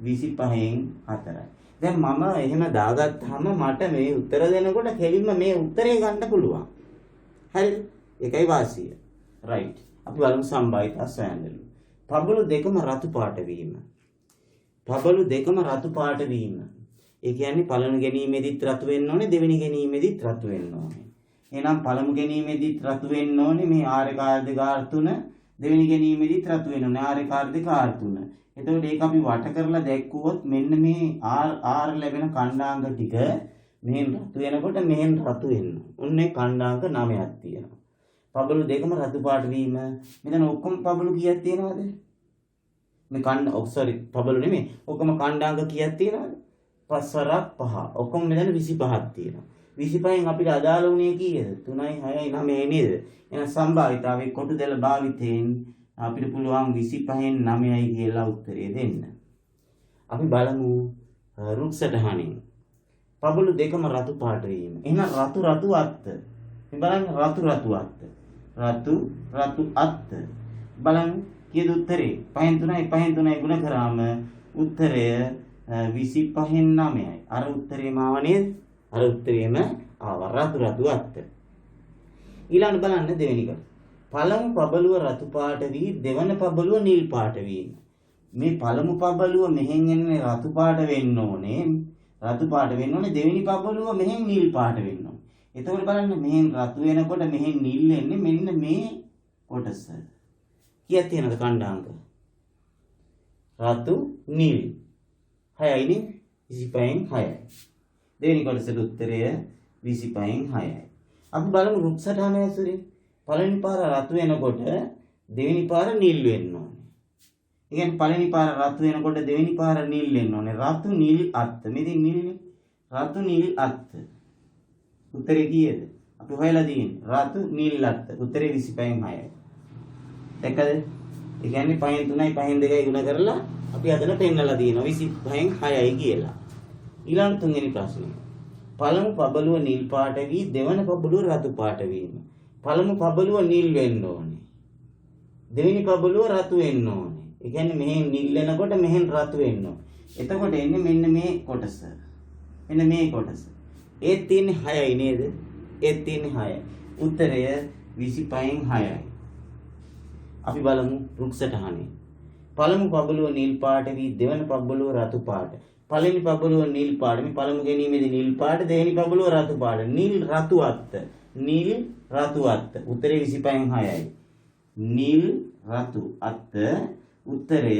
[SPEAKER 1] 25න් 4යි. දැන් මම එහෙම දාගත්තාම මට මේ උත්තර දෙනකොට කෙලින්ම මේ උත්තරේ ගන්න පුළුවන්. හරිද? ඒකයි වාසිය. රයිට්. අපි බලමු සම්භාවිතා සොයන්න. පබළු දෙකම රතු පාට වීම. පබළු දෙකම රතු පාට වීම. ඒ කියන්නේ පළමු ගැනීමේදීත් රතු වෙන්න ඕනේ, දෙවෙනි ගැනීමේදීත් රතු වෙන්න ඕනේ. එහෙනම් පළමු ගැනීමේදීත් රතු වෙන්න ඕනේ මේ R1 R2 R3, දෙවෙනි ගැනීමේදීත් රතු වෙන්න ඕනේ R1 R2 R3. එතකොට ඒක අපි වට කරලා දැක්කුවොත් මෙන්න මේ R ලැබෙන කණ්ඩාංග ටික මෙහෙන් රතු වෙනකොට මෙහෙන් රතු වෙන්න. ඔන්නේ කණ්ඩාංග 9ක් තියෙනවා. පබළු දෙකම රතු පාට වීම. මෙතන ඔක්කොම පබළු කීයක් තියෙනවද? මේ පබළු නෙමෙයි. ඔක්කොම කණ්ඩාංග කීයක් තියෙනවද? 5 වරක් 5. ඔක්කොම මෙතන 25ක් තියෙනවා. 25න් අපිට අදාළ වුණේ කීයද? 3යි 6යි 9යි නේද? එහෙනම් සම්භාවිතාවේ කොටු දෙල භාවිතයෙන් අපිට පුළුවන් 25න් 9යි කියලා උත්තරේ දෙන්න. අපි බලමු රුක් සටහනින්. පබළු දෙකම රතු පාට වීම. එහෙනම් රතු අත්. මේ බලන්න රතු අත්. රතු අත්. බලන්න කීයද උත්තරේ? 5න් 3යි ගුණ කරාම උත්තරය 25න් 9යි. අර උත්තරේම ආව නේද? අර උත්තරේම ආවා රතු අත්. ඊළඟ බලන්න දෙවෙනි එක. පළමු පබළුව රතු පාට වී දෙවන පබළුව නිල් පාට වීම. මේ පළමු පබළුව මෙහෙන් එන්නේ රතු පාට වෙන්න ඕනේ. දෙවෙනි පබළුව මෙහෙන් නිල් පාට වෙන්න ඕනේ. එතකොට බලන්න මෙහෙන් රතු වෙනකොට මෙහෙන් නිල් එන්නේ මෙන්න මේ කොටස. කීයක් තියෙනවද කණ්ඩාංග? රතු නිල් 6යි නේ 25න් 6යි. දෙවෙනි කොටසට උත්තරය 25න් 6යි. අපි බලමු රුක් සටහන ඇසුරේ පළවෙනි පාර රතු වෙනකොට දෙවෙනි පාර නිල් වෙන්න ඕනේ. ඒ කියන්නේ පළවෙනි පාර රතු වෙනකොට දෙවෙනි පාර නිල් වෙන්න ඕනේ. රතු නිල් අත්. මෙතන නිල්නේ. රතු නිල් අත්. උත්තරේ කීයද? අපි හොයලා තියෙන්නේ. රතු නිල් අත්. උත්තරේ 25න් 6යි. දැක්කද? ඒ කියන්නේ 5න් 3යි 5න් 2යි ගුණ කරලා අපි අතන පෙන්නලා තියෙනවා 25න් 6යි කියලා. ඊළඟ තුන්වෙනි ප්‍රශ්නේ. පළමු පබළුව නිල් පාට වී දෙවන පබළුව රතු පාට වීම. පළමු පබළුව නිල් වෙන්න ඕනේ. දෙවෙනි පබළුව රතු වෙන්න ඕනේ. ඒ කියන්නේ මෙහෙන් නිල් වෙනකොට මෙහෙන් රතු වෙන්න ඕනේ. එතකොට එන්නේ මෙන්න මේ කොටස. මෙන්න මේ කොටස. ඒත් තියෙන්නේ 6යි නේද? ඒත් තියෙන්නේ 6යි. උත්තරය 25න් 6යි. අපි බලමු රුක් සටහනේ. පළමු පබළුව නිල් පාට වී දෙවන පබළුව රතු පාට. පළවෙනි පබළුව නිල් පාට. මේ පළමු ගැනීමේදී නිල් පාට, දෙවෙනි පබළුව රතු පාට. නිල් රතු අත්. නිල් රතු අත්. උත්තරේ 25න් 6යි. නිල් රතු අත්. උත්තරය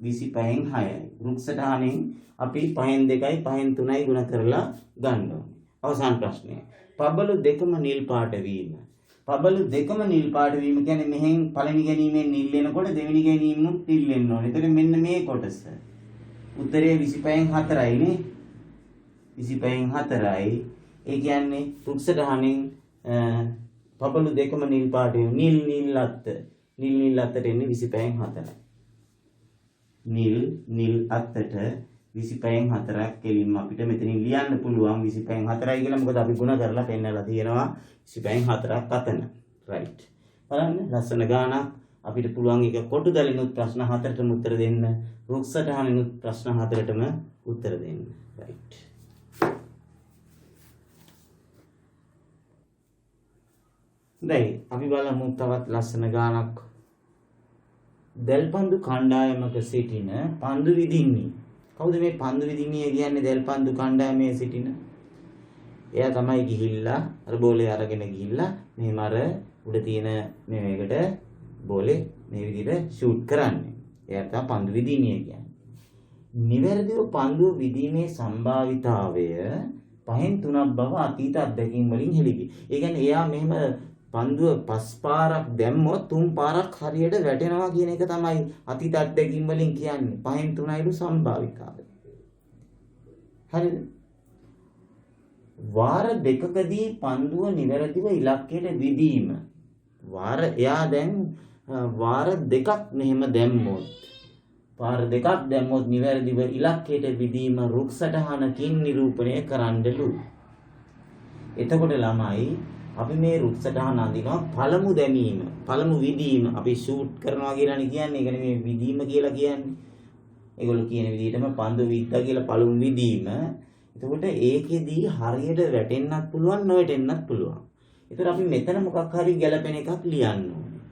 [SPEAKER 1] 25න් 6යි. රුක් සටහනෙන් අපි 5න් 2යි 5න් 3යි ගුණ කරලා ගන්න ඕනේ. අවසාන ප්‍රශ්නය. පබළු දෙකම නිල් පාට වීම. පබළු දෙකම නිල් පාට වීම කියන්නේ මෙහෙන් පළවෙනි ගැනීමෙන් නිල් වෙනකොට දෙවෙනි ගැනීමෙනුත් නිල් වෙන්න ඕනේ. එතකොට මෙන්න මේ කොටස. උත්තරේ 25න් 4යි නේ. 25න් 4යි. ඒ කියන්නේ රුක් සටහනින් පබළු දෙකම නිල් පාට වීම. නිල් අත්. නිල් අත්තට එන්නේ 25න් 4යි. නිල් අත්තට 25න් 4ක් කෙලින්ම අපිට මෙතනින් ලියන්න පුළුවන් 25න් 4යි කියලා. මොකද අපි ගුණ කරලා පෙන්නලා තියෙනවා 25න් 4ක් අතන. රයිට්. බලන්න ලස්සන ගානක්. අපිට පුළුවන් එක කොටු දලිනුත් ප්‍රශ්න 4ටම උත්තර දෙන්න. රුක් සටහනිනුත් ප්‍රශ්න 4ටම උත්තර දෙන්න. රයිට්. දැන් අපි බලමු තවත් ලස්සන ගානක්. දැල්පන්දු කණ්ඩායමක සිටින පන්දු විදින්නේ. කවුද මේ පන්දු විදින්නේ කියන්නේ දැල්පන්දු කණ්ඩායමේ සිටින? එයා තමයි ගිහිල්ලා අර බෝලේ අරගෙන ගිහිල්ලා මෙහෙම අර උඩ තියෙන මේකට බෝලේ මේ විදිහට ෂූට් කරන්නේ. එයා තමයි පන්දු විදින්නේ කියන්නේ. නිවැරදිව පන්දුව විදීමේ සම්භාවිතාවය 5/3 බව අතීත අත්දැකීම් වලින් හෙළිවි. ඒ කියන්නේ එයා මෙහෙම පන්දුව 5 පාරක් දැම්මොත් 3 පාරක් හරියට වැටෙනවා කියන එක තමයි අතීත අත්දැකීම් වලින් කියන්නේ. 5/3යිලු සම්භාවිතාවය. හරිද? වාර දෙකකදී පන්දුව නිවැරදිව ඉලක්කයට විදීම. එයා දැන් වාර දෙකක් මෙහෙම දැම්මොත් පාර දෙකක් දැම්මොත් නිවැරදිව ඉලක්කයට විදීම රුක් සටහනකින් නිරූපණය කරන්නලු. එතකොට ළමයි අපි මේ රුක් සටහන අඳිනවා පළමු දැමීම, පළමු විදීම. අපි ෂූට් කරනවා කියලානේ කියන්නේ. ඒ කියන්නේ මේ විදීම කියලා කියන්නේ. ඒගොල්ලෝ කියන විදිහටම පන්දු විද්දා කියලා පළමු විදීම. එතකොට ඒකෙදී හරියට වැටෙන්නත් පුළුවන්, නොවැටෙන්නත් පුළුවන්. ඒතර අපි මෙතන මොකක් හරි ගැළපෙන එකක් ලියන්න ඕනේ.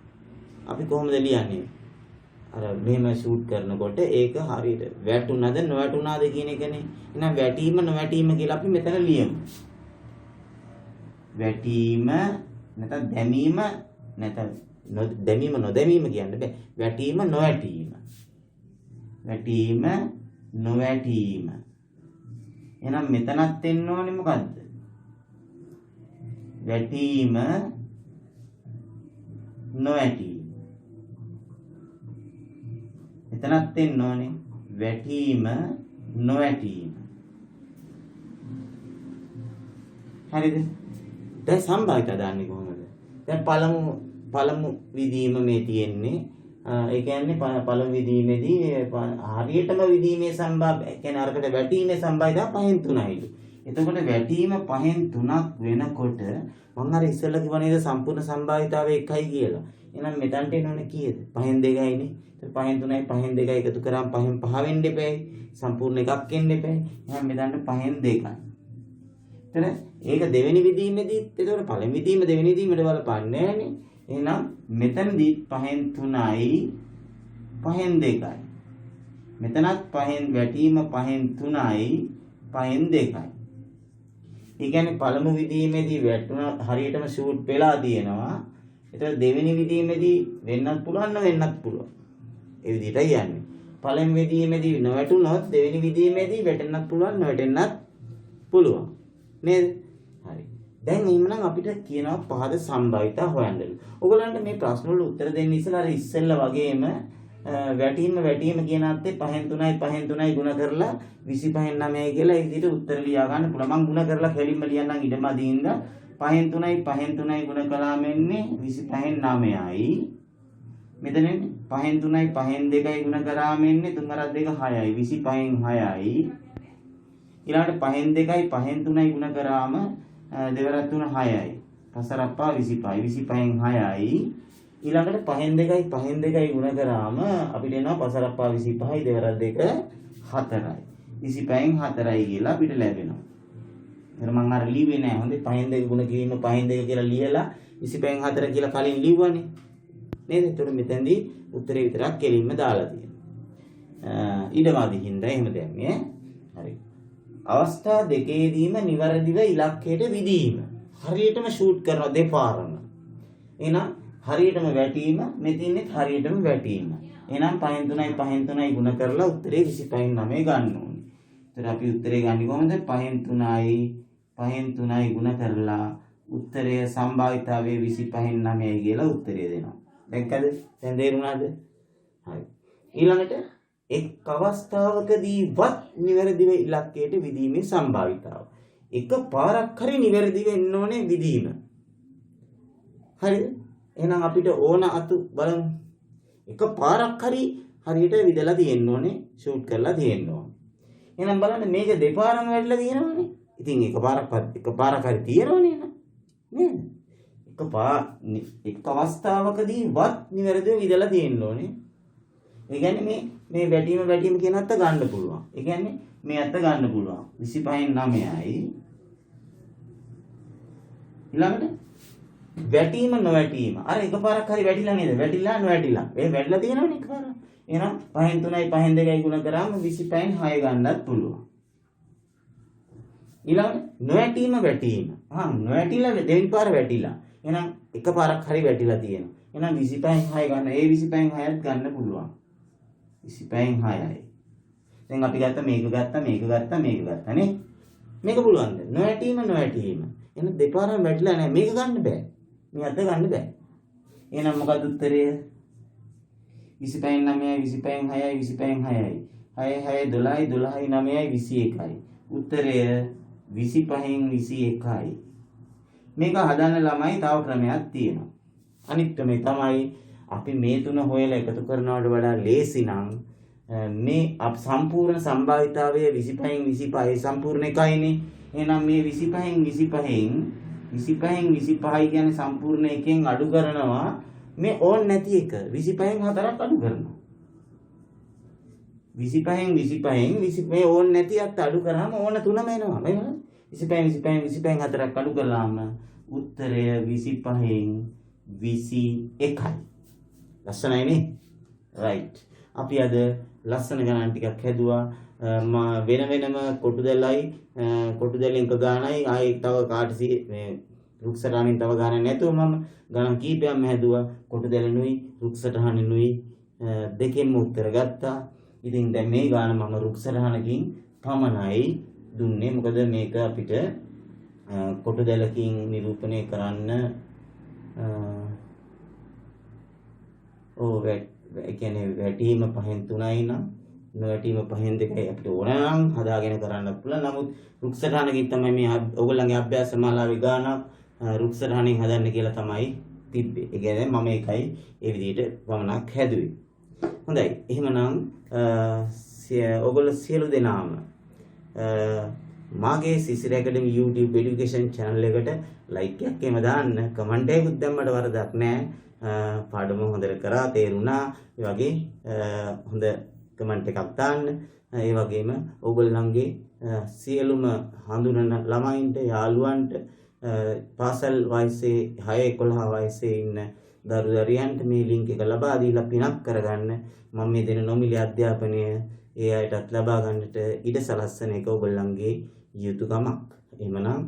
[SPEAKER 1] අපි කොහොමද ලියන්නේ? අර මෙහෙම ෂූට් කරනකොට ඒක හරියට වැටුණාද නොවැටුණාද කියන එකනේ. එහෙනම් වැටීම නොවැටීම කියලා අපි මෙතන ලියමු. වැටීම නැත්නම් දැමීම නැත්නම් දැමීම නොදැමීම කියන්න බෑ. වැටීම නොවැටීම. වැටීම නොවැටීම. එහෙනම් මෙතනත් එන්න ඕනේ මොකද්ද? වැටීම නොවැටීම. එතනත් එන්න ඕනේ වැටීම නොවැටීම. හරිද? දැන් සම්භාවිත දාන්නේ කොහොමද? දැන් පළමු විදීම මේ තියෙන්නේ. ඒ කියන්නේ පළමු විදීමේදී හරියටම විදීමේ සම්භාව්‍ය කියන්නේ අරකට වැටීමේ සම්භාවිතය 5/3යිලු. එතකොට වැටීම 5/3ක් වෙනකොට මම අර ඉස්සෙල්ලා කිව්වා නේද සම්පූර්ණ සම්භාවිතාවය 1යි කියලා. එහෙනම් මෙතනට එනෝනේ කීයද? 5/2යිනේ. 5/3යි 5/2යි එකතු කරාම 5/5 වෙන්න එපැයි. සම්පූර්ණ එකක් එන්න එපැයි. එහෙනම් මෙතනට 5/2යි. එතන ඒක දෙවෙනි විදීමේදී එතකොට පළවෙනි විදීම දෙවෙනි විදීමට බලපන්නේ නැහනේ. එහෙනම් මෙතනදී 5/3යි 5/2යි. මෙතනත් වැටීම 5/3යි 5/2යි. ඒ කියන්නේ පළමු විදීමේදී වැටුණ හරියටම ෂූට් වෙලා තියෙනවා. ඒතර දෙවෙනි විදීමේදී වෙන්නත් පුළුවන් වෙන්නත් පුළුවන්. ඒ විදිහටයි යන්නේ. පළවෙනි විදීමේදී නොවැටුනොත් දෙවෙනි විදීමේදී වැටෙන්නත් පුළුවන් නොවැටෙන්නත් පුළුවන්. නේද? හරි. දැන් එහෙනම් අපිට කියනවා පහද සම්භාවිතා හොයන්නලු. ඔයගොල්ලන්ට මේ ප්‍රශ්න වල උත්තර දෙන්න ඉස්සෙල්ලා අර ඉස්සෙල්ලා වගේම වැටීම කියන අත්තේ 5/3යි ගුණ කරලා 25/9යි කියලා ඒ විදිහට උත්තර ලියා ගන්න පුළුවන්. මම ගුණ කරලා කෙලින්ම ලියන්නම් ඉඩමදින්න 5/3යි ගුණ කළාම එන්නේ 25/9යි. මෙතන 5/3යි 5/2යි ගුණ කරාම එන්නේ 3 6යි 25/6යි. ඊළඟට 5/2යි 5/3යි ගුණ කරාම 2 3 6යි. 5 25 25/6යි. ඊළඟට 5/2යි 5/2යි ගුණ කරාම අපිට එනවා 5 25යි 2 4යි. 25/4යි කියලා අපිට ලැබෙනවා. එතන මම අර ලිව්වේ නෑ. හොඳේ 5/2 ගුණ කිරීම 5/2 කියලා ලියලා 25/4 කියලා කලින් ලිව්වනේ. නේද? ඒතර මෙතෙන්දී උත්තරේ විතරක් කෙලින්ම දාලා තියෙනවා. ඊළඟ හින්දා එහෙම දැම්මේ. හරි. අවස්ථා දෙකේදීම නිවැරදිව ඉලක්කයට විදීම. හරියටම ෂූට් කරනවා දෙපාරම. එහෙනම් හරියටම වැටීම මෙතින්නෙත් හරියටම වැටීම. එහෙනම් 5/3යි ගුණ කරලා උත්තරේ 25/9 ගන්න ඕනේ. ඒතර අපි උත්තරේ ගන්නේ කොහොමද? 5/3යි ගුණ කරලා උත්තරය සම්භාවිතාවයේ 25/9 කියලා උත්තරය දෙනවා. දැක්කද? දැන් තේරුණාද? හරි. ඊළඟට එක් අවස්ථාවකදීවත් නිවැරදිව ඉලක්කයට විදීමේ සම්භාවිතාව. එක පාරක් හරි නිවැරදිව එන්න ඕනේ විදීම. හරිද? එහෙනම් අපිට ඕන අතු බලමු. එක පාරක් හරි හරියට විදලා තියෙන්න ඕනේ, ෂූට් කරලා තියෙන්න ඕනේ. එහෙනම් බලන්න මේක දෙපාරම වැටලා තියෙනවනේ. ඉතින් එක පාරක් හරි තියෙනවනේ නේද? එක් අවස්ථාවකදීවත් නිවැරදිව විදලා තියෙන්න ඕනේ. ඒ කියන්නේ මේ වැටීම කියන අත්ත ගන්න පුළුවන්. ඒ කියන්නේ මේ අත්ත ගන්න පුළුවන්. 25/9යි. ඊළඟට වැටීම නොවැටීම. අර එකපාරක් හරි වැටිලා නේද? වැටිලා නොවැටිලා. ඒ වැටිලා තියෙනවනේ එකපාරක්. එහෙනම් 5න් 3යි 5න් 2යි ගුණ කරාම 25න් 6 ගන්නත් පුළුවන්. ඊළඟට නොවැටීම වැටීම. නොවැටිලා දෙවෙනි පාර වැටිලා. එහෙනම් එකපාරක් හරි වැටිලා තියෙනවා. එහෙනම් 25න් 6 ගන්න. ඒ 25න් 6ත් ගන්න පුළුවන්. 25න් 6යි. දැන් අපි මේක ගත්තා නේ. මේක පුළුවන්ද? නොවැටීම. එහෙනම් දෙපාරක් වැටිලා නැහැ. මේක ගන්න බෑ. මේ අත ගන්න බෑ. එහෙනම් මොකද උත්තරය? 25න් 9යි 25න් 6යි 25න් 6යි 6 12යි 12යි 9යි 21යි. උත්තරය 25න් 21යි. මේක හදන්න ළමයි තව ක්‍රමයක් තියෙනවා. අනිත් ක්‍රමය තමයි අපි මේ තුන හොයලා එකතු කරනවට වඩා ලේසි නම් මේ සම්පූර්ණ සම්භාවිතාවය 25න් 25යි සම්පූර්ණ එකයිනේ. එහෙනම් මේ 25න් 25යි කියන්නේ සම්පූර්ණ එකෙන් අඩු කරනවා මේ ඕන් නැති එක 25න් 4ක් අඩු කරනවා. 25න් මේ ඕන් නැති අත් අඩු කරාම ඕන තුනම එනවා. මේ 25න් 4ක් අඩු කළාම උත්තරය 25න් 21යි. ලස්සනයිනේ. right. අපි අද ලස්සන ගණන් ටිකක් හැදුවා. වෙනම කොටු දැල්ලෙන් එක ගානයි ආයි තව කාටසි මේ රුක්සටහනින් තව ගානක් නැතුව මම ගණන් කීපයක්ම හැදුවා. කොටු දැලනුයි රුක්සටහනිනුයි දෙකෙන්ම උත්තර ගත්තා. ඉතින් දැන් මේ ගාන මම රුක්සටහනකින් පමණයි දුන්නේ. මොකද මේක අපිට කොටු දැලකින් නිරූපණය කරන්න ඒ කියන්නේ වැටීම 5න් 3යි නම් නොවැටීම 5න් 2යි අපිට ඕන නම් හදාගෙන කරන්න පුළුවන්. නමුත් රුක්සටහනකින් තමයි මේ ඔයගොල්ලන්ගේ අභ්‍යාස මාලාවේ ගානක් රුක්සටහනින් හදන්න කියලා තමයි තිබ්බේ. ඒ කියන්නේ මම ඒකයි ඒ විදිහට වමනක් හැදුවේ. හොඳයි. එහෙමනම් ඔයගොල්ලෝ සියලු දෙනාම මාගේ සිසිර ඇකඩමි YouTube education channel එකට like එකක් එහෙම දාන්න. කමෙන්ට් එකකුත් දැම්මට වරදක් නැහැ. පාඩම හොඳට කරා තේරුණා. ඒ වගේ හොඳ කමෙන්ට් එකක් දාන්න. ඒ වගේම ඔයගොල්ලන්ගේ සියලුම හඳුනන ළමයින්ට යාළුවන්ට පාසල් වයසේ 6-11 වයසේ ඉන්න දරුදරියන්ට මේ ලින්ක් එක ලබා දීලා පිනක් කරගන්න. මම මේ දෙන නොමිලේ අධ්‍යාපනය ඒ අයටත් ලබා ගන්නට ඉඩ සලස්සන එක ඔයගොල්ලන්ගේ යුතුයකමක්. එහෙමනම්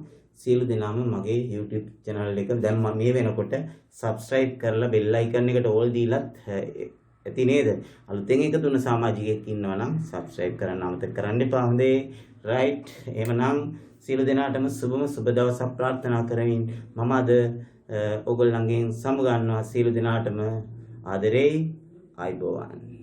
[SPEAKER 1] සියලු දෙනාම මගේ YouTube channel එක දැන් මම මේ වෙනකොට subscribe කරලා bell icon එකට all දීලත් ඇති නේද? අලුතෙන් එක තුන සමාජිකයෙක් ඉන්නවා නම් subscribe කරන්න අමතක කරන්න එපා. හොඳේ. right. එහෙමනම් සියලු දෙනාටම සුබ දවසක් ප්‍රාර්ථනා කරමින් මම අද ඔයගොල්ලන්ගෙන් සමු ගන්නවා. සියලු දෙනාටම ආදරෙයි. ආයුබෝවන්.